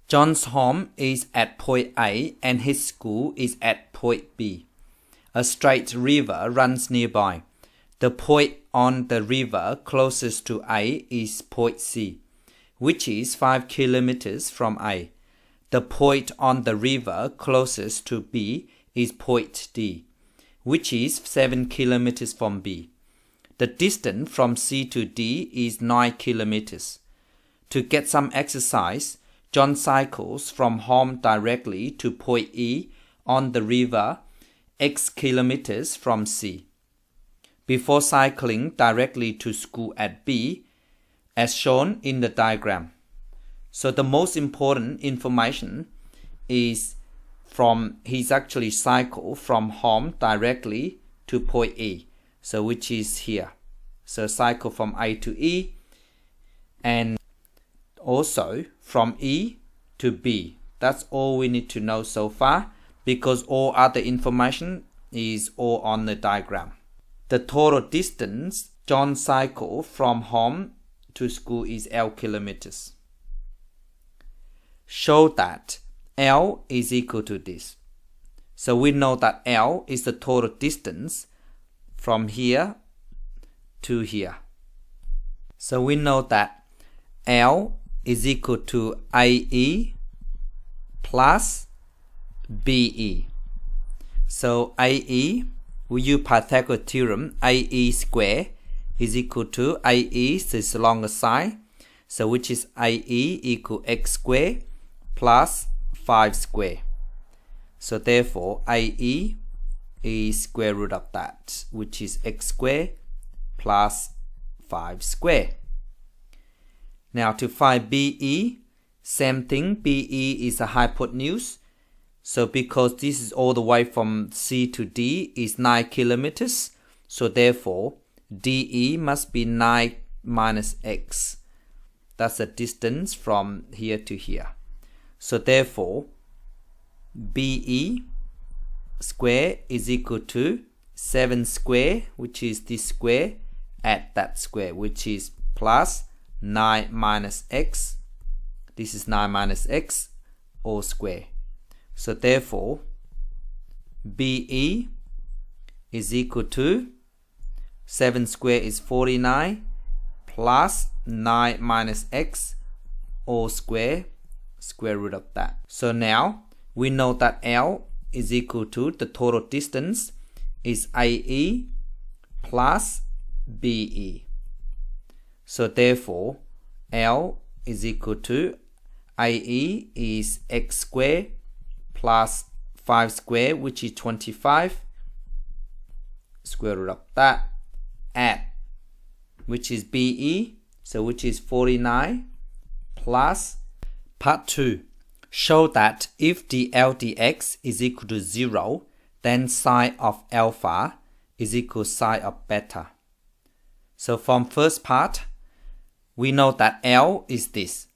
John's home is at point A and his school is at point B. A straight river runs nearby. The point on the river closest to A is point C, which is 5 kilometers from A. The point on the river closest to B is point D, which is 7 kilometers from B. The distance from C to D is 9 kilometers. To get some exercise, John cycles from home directly to point E on the river X kilometers from C. Before cycling directly to school at B, as shown in the diagram. So the most important information is he's actually cycled from home directly to point E, so which is here. So cycle from A to E and also from E to B. That's all we need to know so far because all other information is all on the diagram. The total distance John cycled from home to school is L kilometers. Show that L is equal to this. So we know that L is the total distance from here to here. So we know that L is equal to AE plus BE. So AE, we use Pythagoras theorem, AE square is equal to AE is the longer side, so which is AE equal x square plus 5 square. So therefore AE is square root of that, which is x square plus 5 square. Now to find BE, same thing, BE is a hypotenuse. So because this is all the way from C to D is 9 kilometers, so therefore DE must be 9 minus x. That's the distance from here to here. So therefore BE square is equal to 7 square, which is this square, add that square, which is plus 9 minus x. This is 9 minus x all square. So therefore BE is equal to 7 square is 49 plus 9 minus x all square, square root of that. So now we know that L is equal to the total distance is AE plus BE. So therefore L is equal to AE is x square plus 5 square, which is 25, square root of that, add, which is BE, so which is 49 plus. Part 2. Show that if dl dx is equal to 0, then sine of alpha is equal to sine of beta. So from first part, we know that L is this.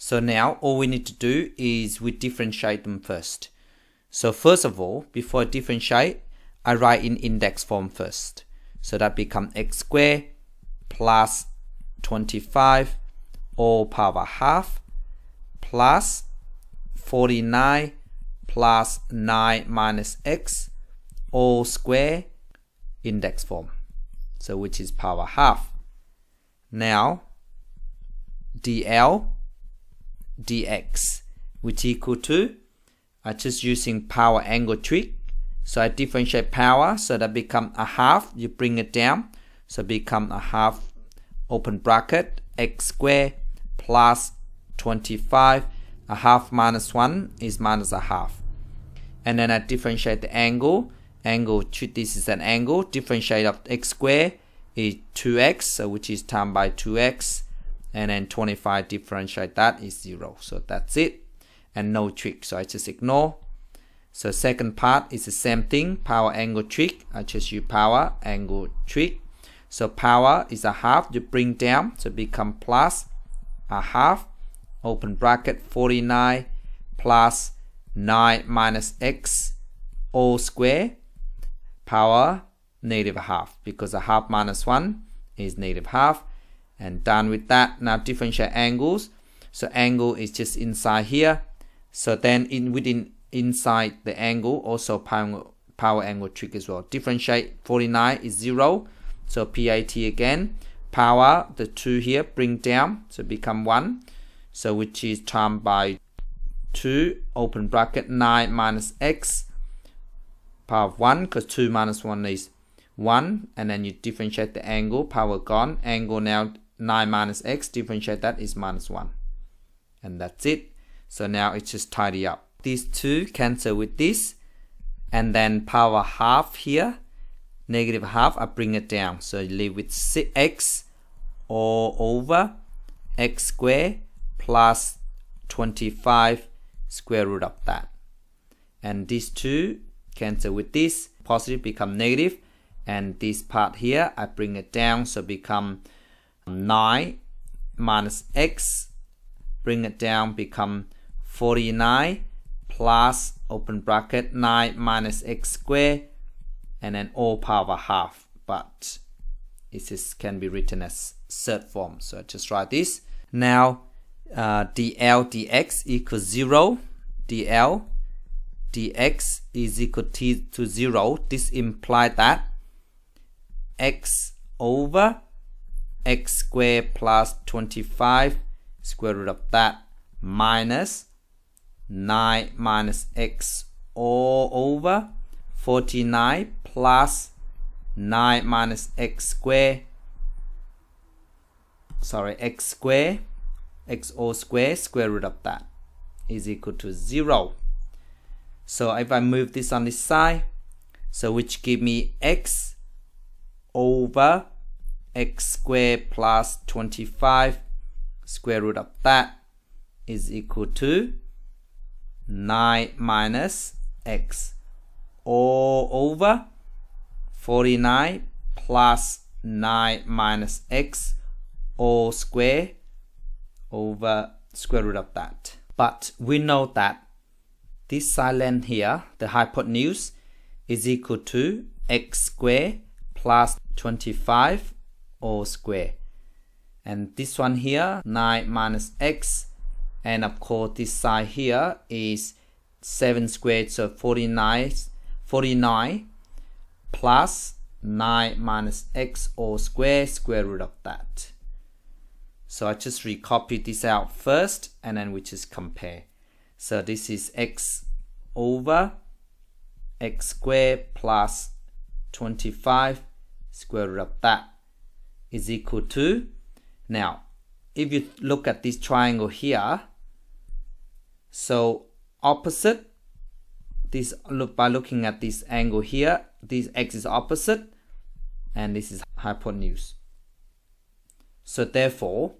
So now all we need to do is we differentiate them first. So first of all, before I differentiate, I write in index form first. So that becomes x squared plus 25 all power half plus 49 plus 9 minus x all square index form. So which is power half. Now dl dx, which equal to, I just using power angle trick. So I differentiate power, so that become a half, you bring it down, so become a half, open bracket, x squared plus 25, a half minus 1 is minus a half. And then I differentiate the angle, this is an angle, differentiate of x squared is 2x, so which is times by 2x, and then 25 differentiate that is 0. So that's it, and no trick, so I just ignore. So second part is the same thing, power angle trick, I just use power angle trick. So power is a half, you bring down, so become plus a half, open bracket, 49 plus 9 minus x all square, power negative half, because a half minus 1 is negative half. And done with that, now differentiate angles. So angle is just inside here. So then inside the angle, also power angle trick as well. Differentiate 49 is 0. So PAT again. Power, the 2 here, bring down. So become 1. So which is times by 2, open bracket, 9 minus x, power of 1, because 2 minus 1 is 1. And then you differentiate the angle, power gone. Angle now 9 minus x, differentiate that is minus 1. And that's it. So now it's just tidy up. These 2 cancel with this. And then power half here, negative half, I bring it down. So you leave with 6x all over x squared plus 25 square root of that. And these 2 cancel with this. Positive become negative. And this part here, I bring it down. So become 9 minus x. Bring it down, become 49 plus, open bracket, 9 minus x squared, and then all power half. But it can be written as third form. So I just write this. Now dl dx equals 0. dl dx is equal to 0. This implies that x over x squared plus 25 square root of that minus 9 minus x all over 49 plus 9 minus x squared, x squared, x all squared, square root of that is equal to 0. So if I move this on this side, so which give me x over x squared plus 25 square root of that is equal to 9 minus x all over 49 plus 9 minus x all square over square root of that. But we know that this side length here, the hypotenuse, is equal to x squared plus 25 all square. And this one here, 9 minus x, and of course this side here is 7 squared, so 49 plus 9 minus x all square, square root of that. So I just recopy this out first, and then we just compare. So this is x over x squared plus 25 square root of that is equal to, now if you look at this triangle here, so opposite this, by looking at this angle here, this x is opposite and this is hypotenuse. So therefore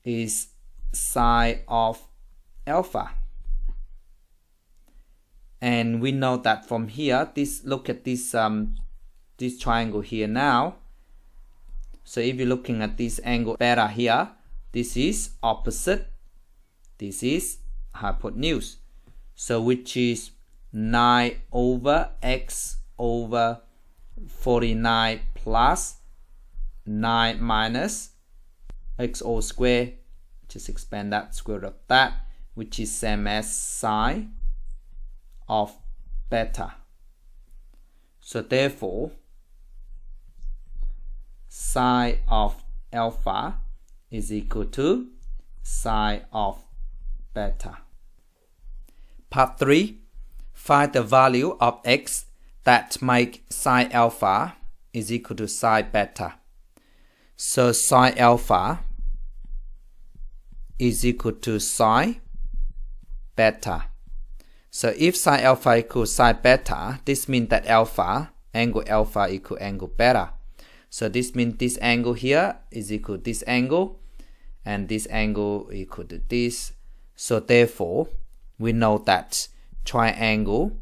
is sine of alpha. And we know that from here, this, look at this this triangle here now. So if you're looking at this angle beta here, this is opposite, this is hypotenuse. So which is 9 over x over 49 plus 9 minus x all square, just expand that, square root of that, which is same as sine of beta. So therefore sine of alpha is equal to sine of beta. Part 3. Find the value of x that make sine alpha is equal to sine beta. So sine alpha is equal to sine beta. So if sine alpha equals sine beta, this means that angle alpha equal angle beta. So this means this angle here is equal to this angle, and this angle equal to this. So therefore, we know that triangle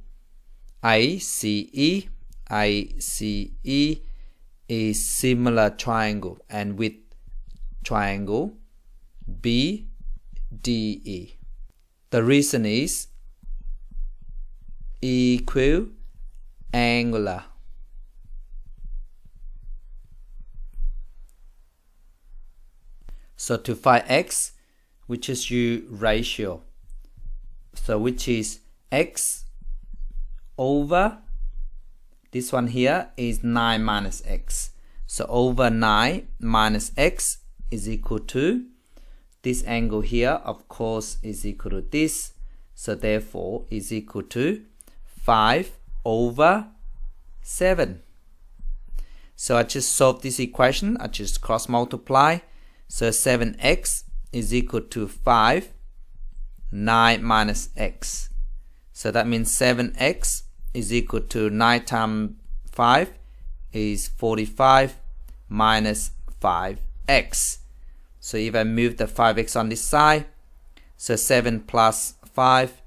ICE is similar triangle and with triangle BDE. The reason is equiangular. So to find x, which is your ratio. So which is x over, this one here is 9 minus x. So over 9 minus x is equal to, this angle here of course is equal to this. So therefore is equal to 5 over 7. So I just solve this equation, I just cross multiply. So 7x is equal to 5, 9 minus x. So that means 7x is equal to 9 times 5 is 45 minus 5x. So if I move the 5x on this side, so 7 plus 5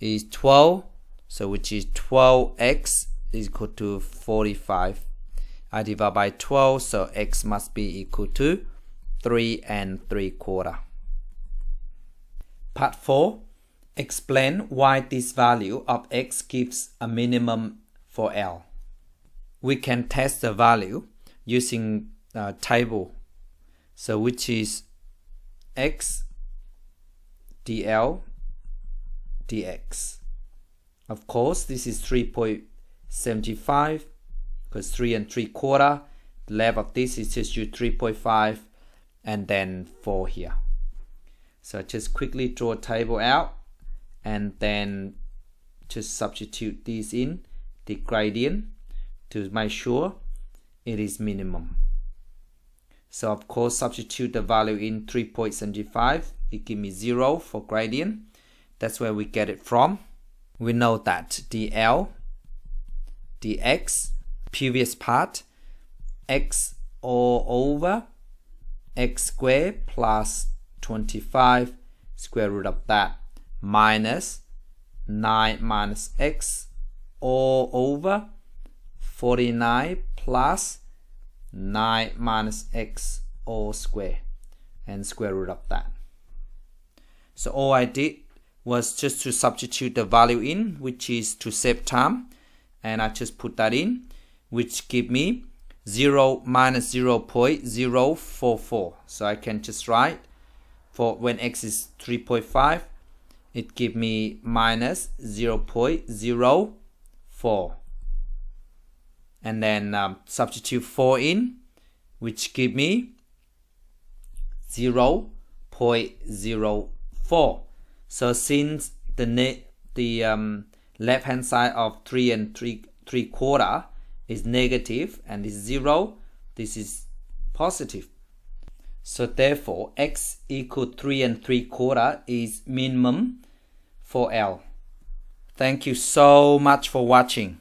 is 12. So which is 12x is equal to 45. I divide by 12, so x must be equal to 3 3/4. Part 4. Explain why this value of x gives a minimum for L. We can test the value using a table. So which is x dl dx. Of course, this is 3.75 because 3 3/4. The left of this is just your 3.5 and then 4 here. So just quickly draw a table out and then just substitute this in the gradient to make sure it is minimum. So of course substitute the value in 3.75, it gives me 0 for gradient. That's where we get it from. We know that dl dx, previous part, x all over x squared plus 25 square root of that minus 9 minus x all over 49 plus 9 minus x all square and square root of that. So all I did was just to substitute the value in, which is to save time, and I just put that in, which give me 0 minus 0.044. So I can just write, for when x is 3.5, it give me minus 0.04, and then substitute 4 in, which give me 0.04. So since the left hand side of 3 3/4 is negative and is 0, this is positive. So therefore x equal 3 3/4 is minimum for L. Thank you so much for watching.